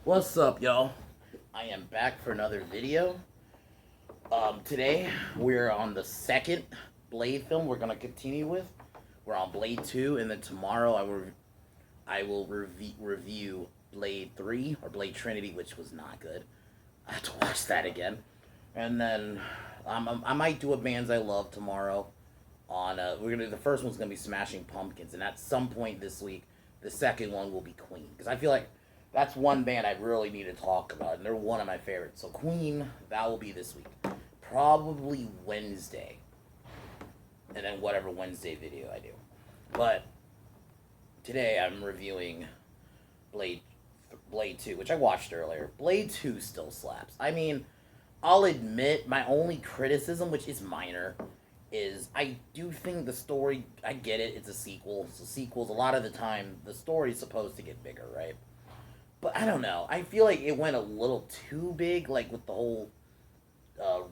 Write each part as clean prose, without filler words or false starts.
What's up, y'all? I am back for another video. Today we're on the second Blade film we're gonna continue with. We're on Blade 2, and then tomorrow I will review Blade 3 or Blade Trinity, which was not good. I have to watch that again, and then I might do a bands I love tomorrow. The first one's gonna be Smashing Pumpkins, and at some point this week, the second one will be Queen, because I feel like that's one band I really need to talk about, and they're one of my favorites. So Queen, that will be this week, probably Wednesday, and then whatever Wednesday video I do. But today I'm reviewing Blade Blade 2, which I watched earlier. Blade 2 still slaps. I mean, I'll admit my only criticism, which is minor, is I do think the story, I get it, it's a sequel. So sequels, a lot of the time, the story's supposed to get bigger, right? But I don't know. I feel like it went a little too big, like with the whole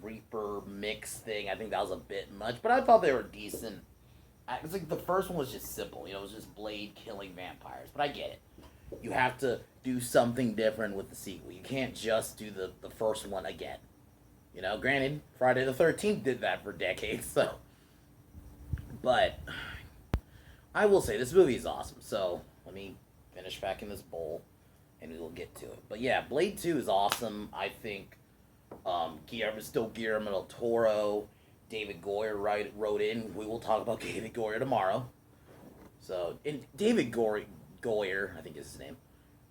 Reaper mix thing. I think that was a bit much, but I thought they were decent. It's like the first one was just simple, it was just Blade killing vampires. But I get it. You have to do something different with the sequel. You can't just do the first one again. Granted, Friday the 13th did that for decades, so. But I will say, this movie is awesome. So let me finish packing this bowl, and we will get to it. But yeah, Blade 2 is awesome. I think Guillermo del Toro, David Goyer wrote in. We will talk about David Goyer tomorrow. So, and David Goyer, I think is his name,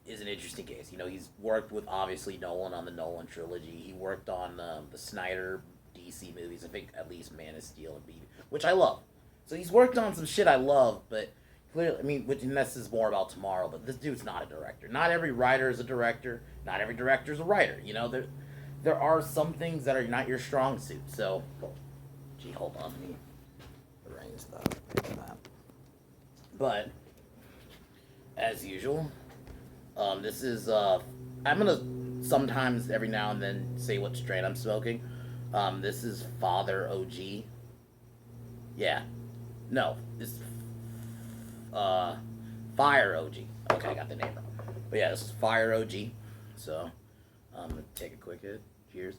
is an interesting case. He's worked with, obviously, Nolan on the Nolan trilogy. He worked on the Snyder DC movies. I think at least Man of Steel and Beat, which I love. So he's worked on some shit I love, but clearly, I mean, and this is more about tomorrow, but this dude's not a director. Not every writer is a director. Not every director is a writer. There are some things that are not your strong suit. So, gee, hold on, let me arrange that. But as usual, this is I'm gonna sometimes every now and then say what strain I'm smoking. This is Father OG. Yeah, no, this Fire OG. Okay, I got the name wrong. But yeah, this is Fire OG. So I'm gonna take a quick hit. Cheers.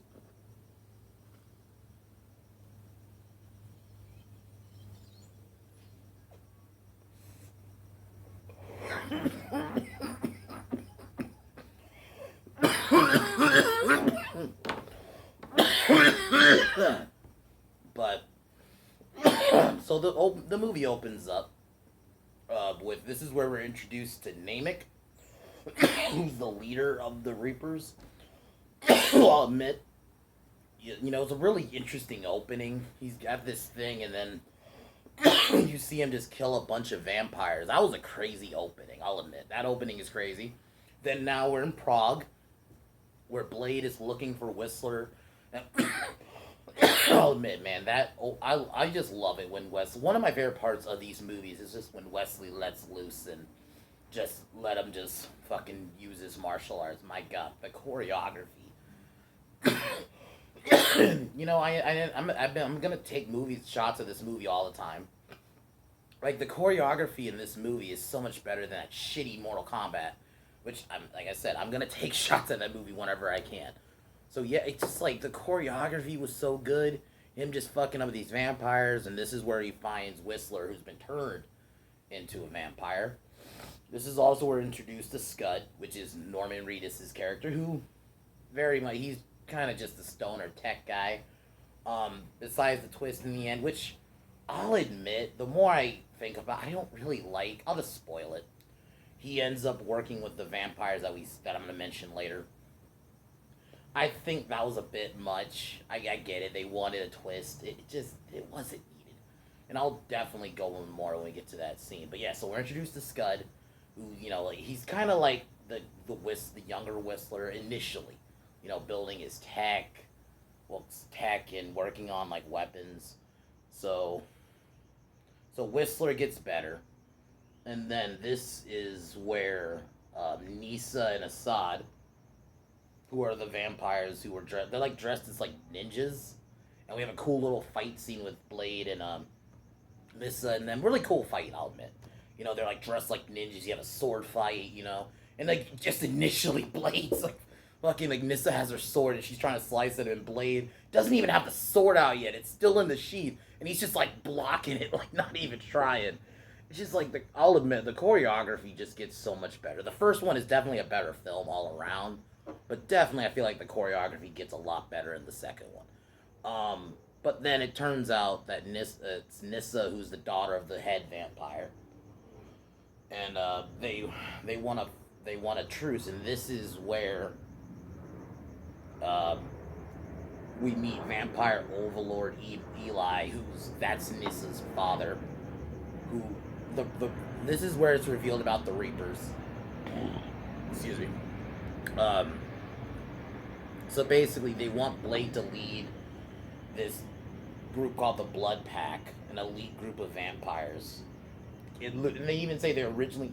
But so the movie opens up with, this is where we're introduced to Namek, who's the leader of the Reapers. I'll admit, it's a really interesting opening. He's got this thing, and then you see him just kill a bunch of vampires. That was a crazy opening, I'll admit. That opening is crazy. Then now we're in Prague, where Blade is looking for Whistler. And I'll admit, man, I just love it when one of my favorite parts of these movies is just when Wesley lets loose and just let him just fucking use his martial arts. My God, the choreography. I'm gonna take shots of this movie all the time. Like, the choreography in this movie is so much better than that shitty Mortal Kombat, which like I said, I'm gonna take shots at that movie whenever I can. So yeah, it's just like the choreography was so good. Him just fucking up with these vampires, and this is where he finds Whistler, who's been turned into a vampire. This is also where we're introduced to Scud, which is Norman Reedus' character, who very much, he's kind of just a stoner tech guy. Besides the twist in the end, which I'll admit, the more I think about it, I don't really like. I'll just spoil it. He ends up working with the vampires that I'm going to mention later. I think that was a bit much. I get it. They wanted a twist. It wasn't needed. And I'll definitely go in more when we get to that scene. But yeah, so we're introduced to Scud, who, like, he's kind of like the younger Whistler initially. Building his tech and working on, like, weapons. So Whistler gets better. And then this is where Nisa and Assad, who are the vampires who were they're like dressed as like ninjas, and we have a cool little fight scene with Blade and Nisa, and then really cool fight, I'll admit. They're like dressed like ninjas. You have a sword fight, And like just initially Blade's like fucking like Nissa has her sword and she's trying to slice it and Blade doesn't even have the sword out yet. It's still in the sheath and he's just like blocking it, like not even trying. It's just like I'll admit the choreography just gets so much better. The first one is definitely a better film all around, but definitely I feel like the choreography gets a lot better in the second one. But then it turns out that it's Nissa who's the daughter of the head vampire, and they want a they want a truce, and this is where uh, we meet Vampire Overlord Eli, who's that's Nissa's father. Who the this is where it's revealed about the Reapers. Excuse me. Um, so basically, they want Blade to lead this group called the Blood Pack, an elite group of vampires. And they even say they originally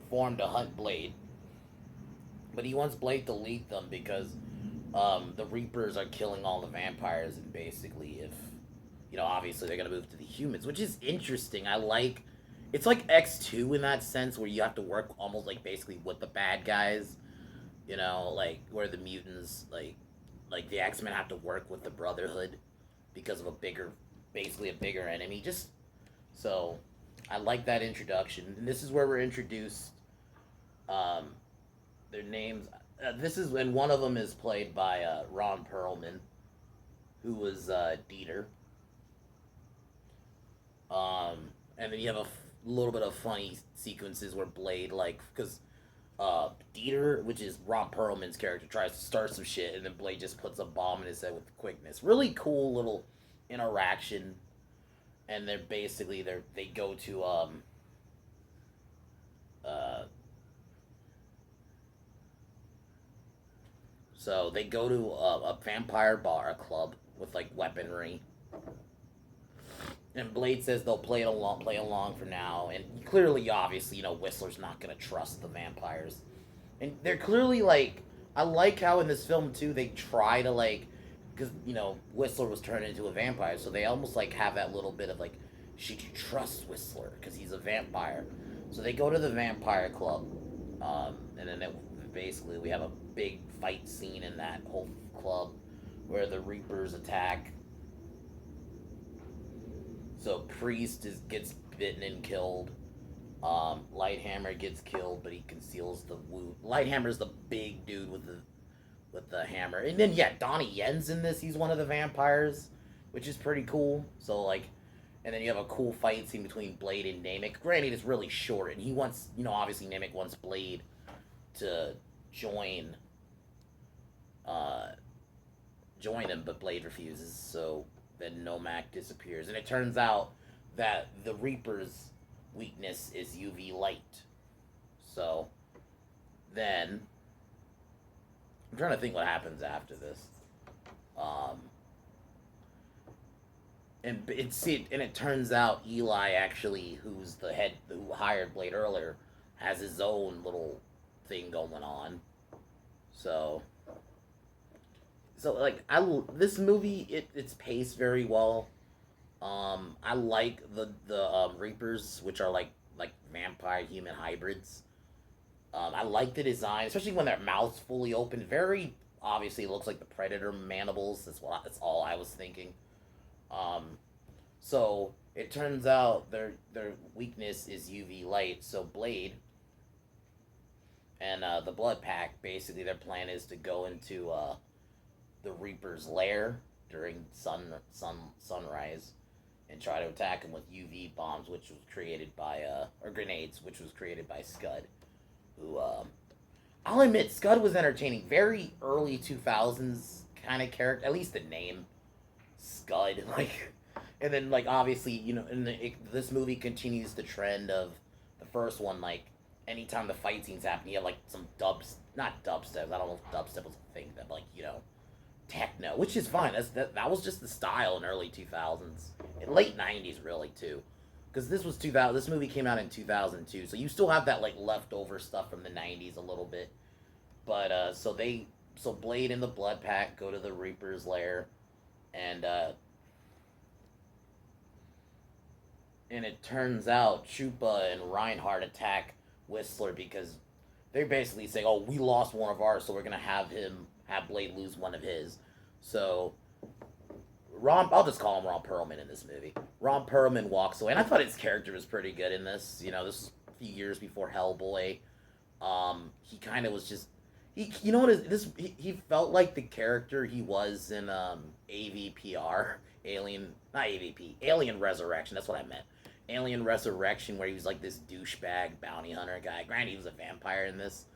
formed to hunt Blade, but he wants Blade to lead them because the Reapers are killing all the vampires, and basically, if obviously they're gonna move to the humans, which is interesting. I like it's like X2 in that sense, where you have to work almost like basically with the bad guys, like where the mutants like the X-Men have to work with the Brotherhood because of basically a bigger enemy. Just so I like that introduction, and this is where we're introduced. Um, their names. This is when one of them is played by Ron Perlman, who was Dieter. And then you have little bit of funny sequences where Blade, like, because Dieter, which is Ron Perlman's character, tries to start some shit, and then Blade just puts a bomb in his head with quickness. Really cool little interaction, and they go to uh, so they go to a vampire bar, a club with like weaponry, and Blade says they'll play along for now. And clearly, obviously, Whistler's not gonna trust the vampires, and they're clearly like. I like how in this film too they try to like, because Whistler was turned into a vampire, so they almost like have that little bit of like, should you trust Whistler because he's a vampire? So they go to the vampire club, and then basically we have a big fight scene in that whole club where the Reapers attack. So Priest gets bitten and killed. Lighthammer gets killed, but he conceals the wound. Lighthammer's the big dude with the hammer, and then yeah, Donnie Yen's in this. He's one of the vampires, which is pretty cool. So like, and then you have a cool fight scene between Blade and Namek. Granted, it's really short, and he wants, obviously Namek wants Blade to join, uh, join him, but Blade refuses. So then Nomak disappears, and it turns out that the Reaper's weakness is UV light. So then I'm trying to think what happens after this. Um, and it turns out Eli actually, who's the head who hired Blade earlier, has his own little thing going on. So like this movie, it's paced very well. I like the Reapers, which are like vampire human hybrids. I like the design, especially when their mouths fully open. Very obviously, it looks like the Predator mandibles. That's all I was thinking. Um, so it turns out their weakness is UV light. So Blade and the Blood Pack, basically their plan is to go into the Reaper's lair during sunrise and try to attack him with UV bombs, which was created by or grenades, which was created by Scud. Who I'll admit, Scud was entertaining. Very early 2000s kind of character, at least the name Scud. Like, and then like obviously this movie continues the trend of the first one. Like anytime the fight scenes happen, you have like some not dubstep. I don't know if dubstep was a thing, but like techno, which is fine. That was just the style in early 2000s, in late 90s really too, because this was 2000. This movie came out in 2002, so you still have that like leftover stuff from the 90s a little bit. But so Blade and the Blood Pack go to the Reaper's lair, and it turns out Chupa and Reinhardt attack Whistler because they're basically saying, "Oh, we lost one of ours, so we're gonna have Blade lose one of his." So I'll just call him Ron Perlman in this movie. Ron Perlman walks away, and I thought his character was pretty good in this. This a few years before Hellboy. He kind of was just you know what is this? He felt like the character he was in AVPR, Alien, not AVP, Alien Resurrection. That's what I meant. Alien Resurrection, where he was like this douchebag bounty hunter guy. Granted, he was a vampire in this,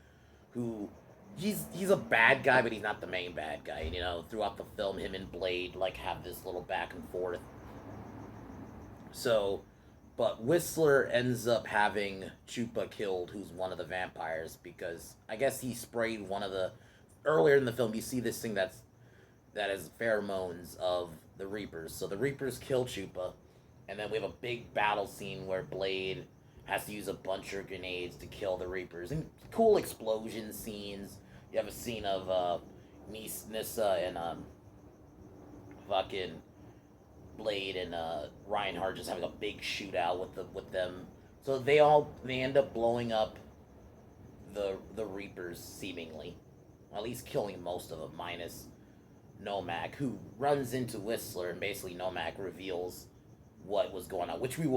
who he's a bad guy, but he's not the main bad guy. Throughout the film, him and Blade like have this little back and forth. So, but Whistler ends up having Chupa killed, who's one of the vampires, because I guess he sprayed one of the. Earlier in the film, you see this thing that is pheromones of the Reapers. So the Reapers kill Chupa, and then we have a big battle scene where Blade has to use a bunch of grenades to kill the Reapers, and cool explosion scenes. You have a scene of Nissa and fucking Blade and Reinhardt just having a big shootout with them. So they end up blowing up the Reapers seemingly, at least killing most of them, minus Nomak, who runs into Whistler, and basically Nomak reveals what was going on, which we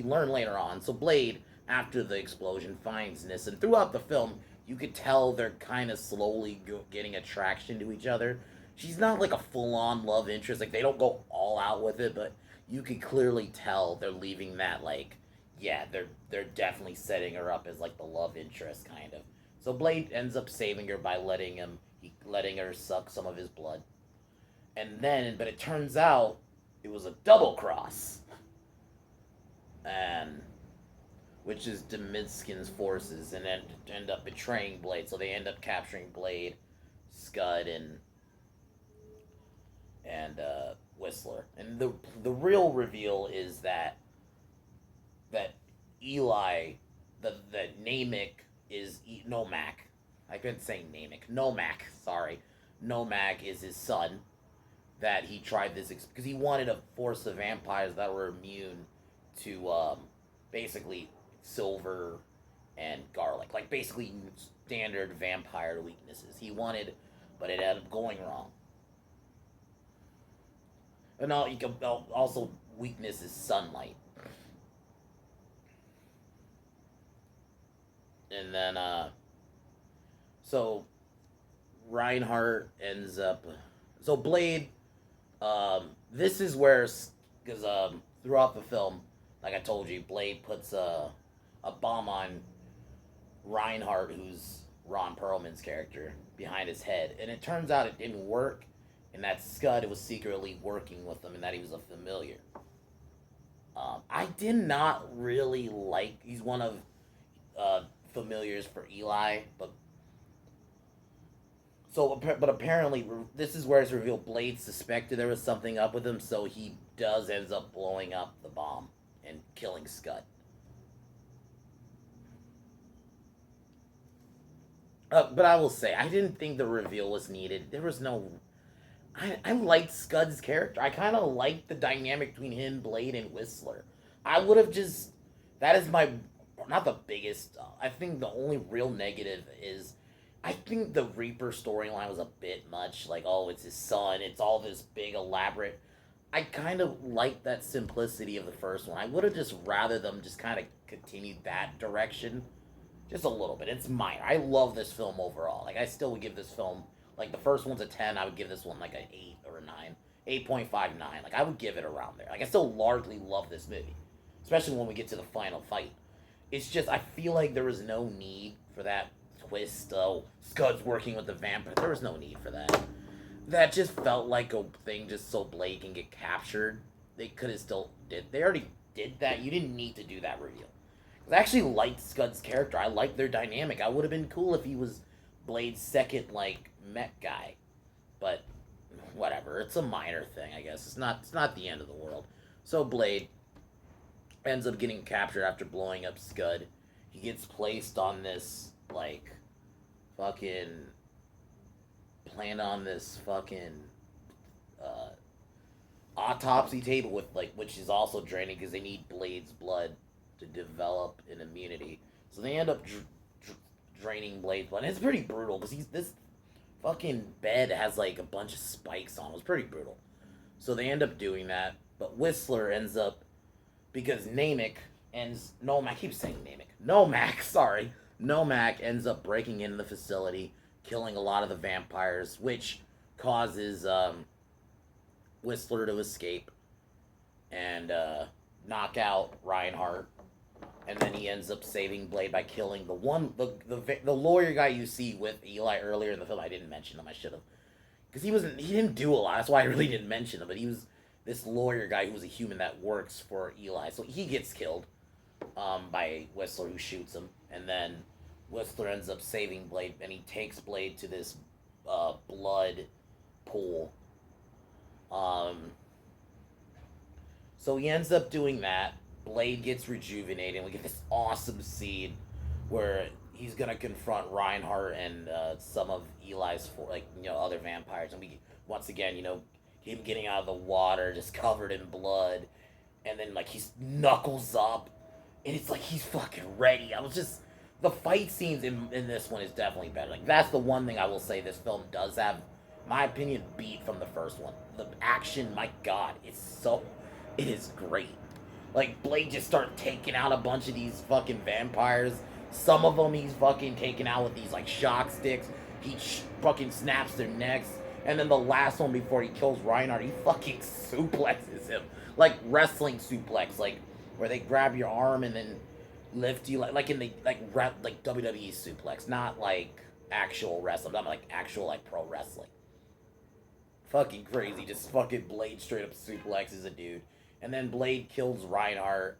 learn later on. So Blade, after the explosion, finds Nissa, and throughout the film, you could tell they're kind of slowly getting attraction to each other. She's not like a full-on love interest, like they don't go all out with it, but you could clearly tell they're leaving that like, yeah, they're definitely setting her up as like the love interest kind of. So Blade ends up saving her by letting her suck some of his blood, but it turns out it was a double cross, and which is Deminsky's forces, and then end up betraying Blade. So they end up capturing Blade, Scud, and Whistler. And the real reveal is that Eli, that Namek is Nomak. I couldn't say Namek. Nomak. Sorry, Nomak is his son. That he tried this because he wanted a force of vampires that were immune to basically silver and garlic, like basically standard vampire weaknesses. He wanted, but it ended up going wrong. And also weakness is sunlight. And then so Reinhardt ends up. So Blade, this is where, because throughout the film, like I told you, Blade puts a bomb on Reinhardt, who's Ron Perlman's character, behind his head, and it turns out it didn't work, and that Scud was secretly working with him, and that he was a familiar. I did not really like. He's one of familiars for Eli, but apparently this is where it's revealed Blade suspected there was something up with him, so he ends up blowing up the bomb and killing Scud. But I will say, I didn't think the reveal was needed. There was no. I liked Scud's character. I kind of liked the dynamic between him, Blade, and Whistler. I would have just. That is my. Not the biggest. I think the only real negative is. I think the Reaper storyline was a bit much. Like, oh, it's his son. It's all this big, elaborate. I kind of like that simplicity of the first one. I would have just rather them just kind of continued that direction just a little bit. It's minor. I love this film overall. Like, I still would give this film, like, the first one's a 10. I would give this one, like, an 8 or a 9. 8.59. Like, I would give it around there. Like, I still largely love this movie. Especially when we get to the final fight. It's just, I feel like there was no need for that twist. Oh, Scud's working with the vampire. There was no need for that. That just felt like a thing just so Blade can get captured. They could have still did. They already did that. You didn't need to do that reveal. I actually liked Scud's character. I liked their dynamic. I would have been cool if he was Blade's second, like, mech guy. But whatever. It's a minor thing, I guess. It's not the end of the world. So Blade ends up getting captured after blowing up Scud. He gets placed on this, like, fucking on this fucking autopsy table with, like, which is also draining because they need Blade's blood to develop an immunity. So they end up draining Blade's blood. And it's pretty brutal because this fucking bed has like a bunch of spikes on it. It was pretty brutal. So they end up doing that, but Whistler ends up because Namek ends. I keep saying Namek. Nomak, sorry. Nomak ends up breaking into the facility, killing a lot of the vampires, which causes Whistler to escape and knock out Reinhardt. And then he ends up saving Blade by killing the lawyer guy you see with Eli earlier in the film. I didn't mention him. I should have, because he didn't do a lot. That's why I really didn't mention him. But he was this lawyer guy who was a human that works for Eli. So he gets killed by Whistler, who shoots him, and then Whistler ends up saving Blade, and he takes Blade to this blood pool. So he ends up doing that. Blade gets rejuvenated, and we get this awesome scene where he's gonna confront Reinhardt and some of Eli's other vampires, and we once again him getting out of the water just covered in blood, and then he's knuckles up, and it's like he's fucking ready. The fight scenes in this one is definitely better. That's the one thing I will say this film does have, my opinion, beat from the first one. The action, my god, it is great. Blade just started taking out a bunch of these fucking vampires. Some of them he's fucking taking out with these shock sticks. He fucking snaps their necks. And then the last one before he kills Reinhardt, he fucking suplexes him. Wrestling suplex, where they grab your arm and then lift you like in the WWE suplex, not actual wrestling. I'm actual pro wrestling. Fucking crazy. Just fucking Blade straight up suplexes a dude. And then Blade kills Reinhardt,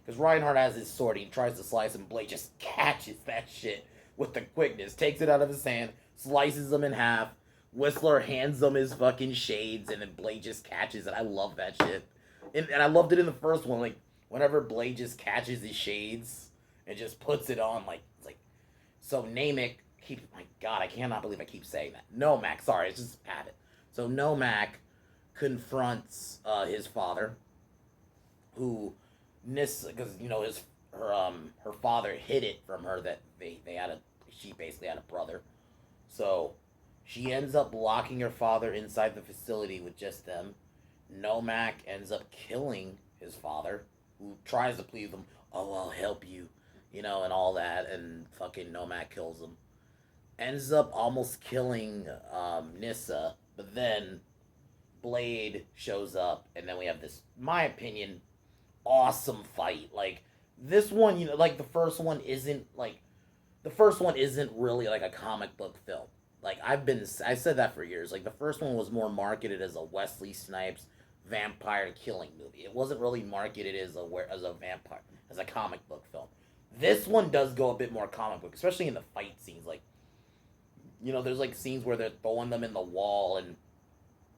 because Reinhardt has his sword, he tries to slice him, Blade just catches that shit with the quickness, takes it out of his hand, slices him in half, Whistler hands him his fucking shades, and then Blade just catches it. I love that shit. And I loved it in the first one, whenever Blade just catches his shades and just puts it on, so Namek my god, I cannot believe I keep saying that. Nomak, sorry, it's just habit. So Nomak confronts his father, who Nissa, because her father hid it from her that she basically had a brother, so she ends up locking her father inside the facility with just them. Nomak ends up killing his father, who tries to plead him, oh, I'll help you, and all that, and fucking Nomak kills him. Ends up almost killing Nissa, but then Blade shows up, and then we have this, my opinion, awesome fight. This one, the first one isn't really a comic book film. I said that for years. The first one was more marketed as a Wesley Snipes vampire killing movie. It wasn't really marketed as a comic book film. This one does go a bit more comic book, especially in the fight scenes. There's scenes where they're throwing them in the wall, and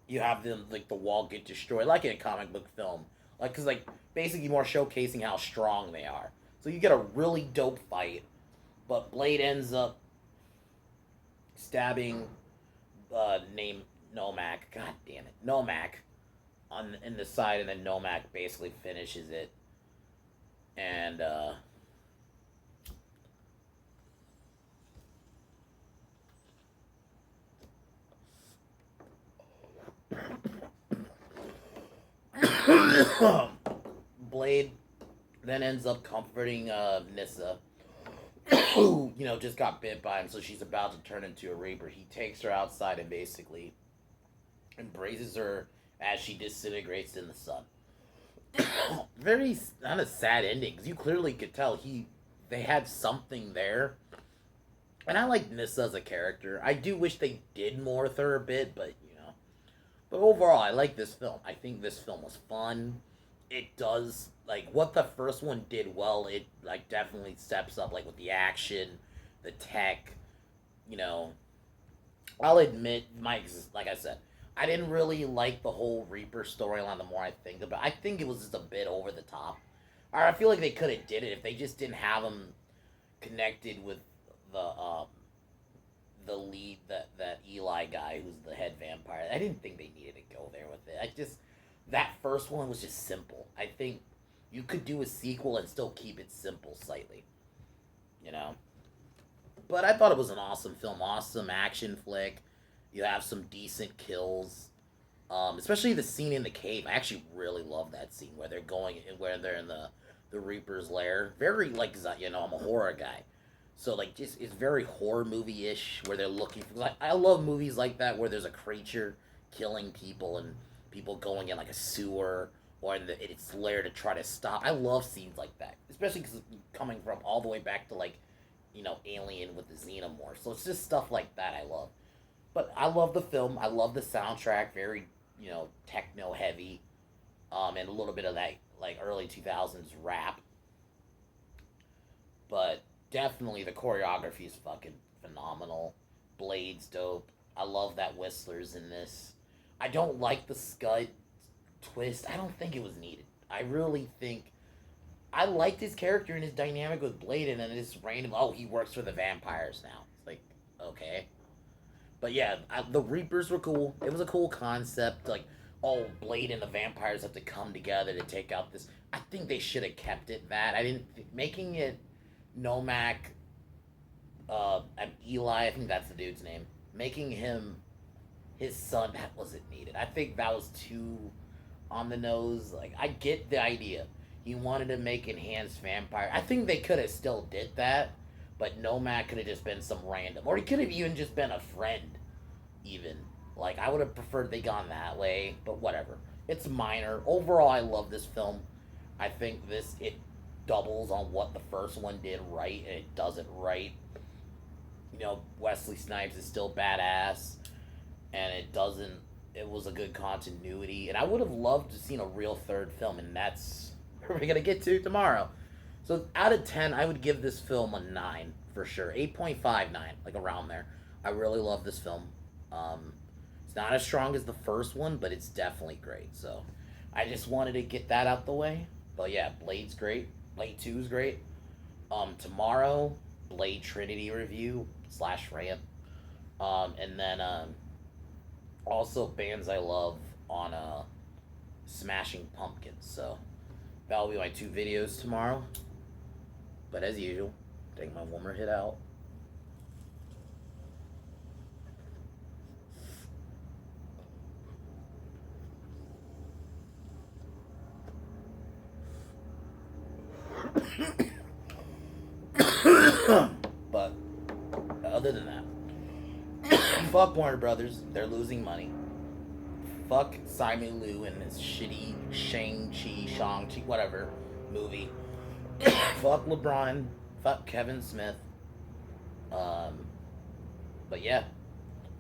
you have them the wall get destroyed, like in a comic book film. Because basically more showcasing how strong they are. So you get a really dope fight, but Blade ends up stabbing name Nomak. God damn it, Nomak in the side, and then Nomak basically finishes it. And Blade then ends up comforting Nissa, who, just got bit by him, so she's about to turn into a Reaper. He takes her outside and basically embraces her as she disintegrates in the sun. Very not a sad ending, because you clearly could tell they had something there. And I like Nissa as a character. I do wish they did more with her a bit, but But overall, I like this film. I think this film was fun. It does, what the first one did well, it, definitely steps up, with the action, the tech, I'll admit, like I said, I didn't really like the whole Reaper storyline the more I think about it. I think it was just a bit over the top. I feel like they could have did it if they just didn't have him connected with the lead, that Eli guy who's the head vampire. I didn't think they needed to go there with it. That first one was just simple. I think you could do a sequel and still keep it simple slightly. But I thought it was an awesome film, awesome action flick. You have some decent kills. Especially the scene in the cave. I actually really love that scene where they're in the Reaper's lair. Very like I'm a horror guy, so like just it's very horror movie ish where they're looking for. Like I love movies like that where there's a creature killing people and people going in like a sewer or in its lair to try to stop. I love scenes like that, especially because coming from all the way back to like Alien with the Xenomorph. So it's just stuff like that I love. But I love the film. I love the soundtrack. Very techno heavy, and a little bit of that like early 2000s rap. But definitely the choreography is fucking phenomenal. Blade's dope. I love that Whistler's in this. I don't like the Scud twist. I don't think it was needed. I really think I liked his character and his dynamic with Blade, and then it's random. Oh, he works for the vampires now. It's like okay. But yeah, the Reapers were cool. It was a cool concept. Like, oh, Blade and the vampires have to come together to take out this. I think they should have kept it that. I didn't making it Nomak, and Eli. I think that's the dude's name. Making him his son. That wasn't needed. I think that was too on the nose. Like, I get the idea. He wanted to make enhanced vampire. I think they could have still did that, but Nomad could have just been some random, or he could have even just been a friend. Even like I would have preferred they gone that way, but whatever. It's minor. Overall, I love this film. I think it doubles on what the first one did right, and it does it right. Wesley Snipes is still badass, and it doesn't. It was a good continuity, and I would have loved to seen a real third film, and that's where we're gonna get to tomorrow. So out of 10, I would give this film a 9 for sure. 8.59, like around there. I really love this film. It's not as strong as the first one, but it's definitely great. So I just wanted to get that out the way. But yeah, Blade's great. Blade 2 is great. Tomorrow, Blade Trinity review / rant. And then also bands I love on Smashing Pumpkins. So that'll be my 2 videos tomorrow. But as usual, take my warmer hit out. But other than that, fuck Warner Brothers. They're losing money. Fuck Simon Liu and his shitty Shang-Chi, whatever movie. Fuck LeBron. Fuck Kevin Smith. But yeah,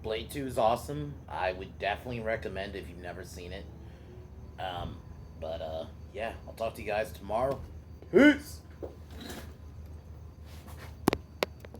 Blade 2 is awesome. I would definitely recommend if you've never seen it. But yeah, I'll talk to you guys tomorrow. Peace!